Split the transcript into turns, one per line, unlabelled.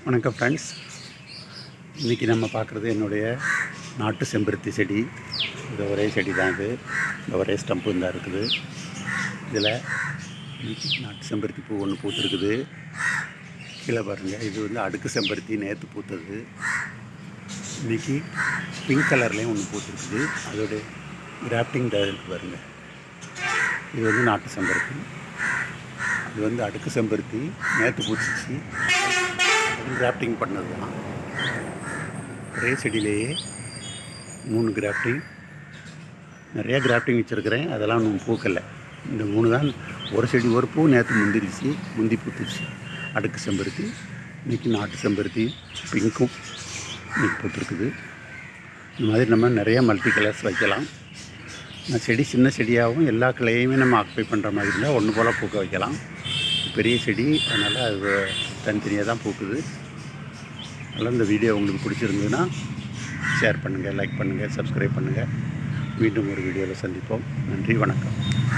வணக்கம் ஃப்ரெண்ட்ஸ். இன்றைக்கி நம்ம பார்க்குறது என்னுடைய நாட்டு செம்பருத்தி செடி. இது ஒரே செடி தான். இந்த ஒரே ஸ்டம்ப்பு தான் இருக்குது. இதில் நாட்டு செம்பருத்தி பூ ஒன்று பூத்துருக்குது. கீழே பாருங்கள், இது அடுக்கு செம்பருத்தி நேற்று பூத்தது. இன்றைக்கி பிங்க் கலர்லேயும் ஒன்று பூத்துருக்குது. அதோடைய கிராஃப்டிங் இருக்கு பாருங்கள். இது நாட்டு செம்பருத்தி. இது அடுக்கு செம்பருத்தி நேற்று பூத்துச்சு. கிராஃப்டிங் பண்ணது தான். ஒரே செடியிலேயே 3 கிராஃப்டிங், நிறையா கிராஃப்டிங் வச்சுருக்கிறேன். அதெல்லாம் இன்னும் பூக்கலை. இந்த 3 தான். ஒரு செடி ஒரு பூ நேற்று முந்தி பூத்துச்சு. அடுக்கு செம்பருத்தி, இன்றைக்கி நாட்டு செம்பருத்தி பிங்க்கும் இன்றைக்கி பூத்துருக்குது. இந்த மாதிரி நம்ம நிறையா மல்டி கலர்ஸ் வைக்கலாம். செடி சின்ன செடியாகவும் எல்லா கிளையுமே நம்ம ஆக்குபை பண்ணுற மாதிரி இருந்தால் ஒன்று போல் பூக்க வைக்கலாம். பெரிய செடி, அதனால் அது தனித்தனியாக தான் பூக்குது. அதனால் இந்த வீடியோ உங்களுக்கு பிடிச்சிருந்ததுன்னா ஷேர் பண்ணுங்கள், லைக் பண்ணுங்கள், சப்ஸ்கிரைப் பண்ணுங்கள். மீண்டும் ஒரு வீடியோவில் சந்திப்போம். நன்றி, வணக்கம்.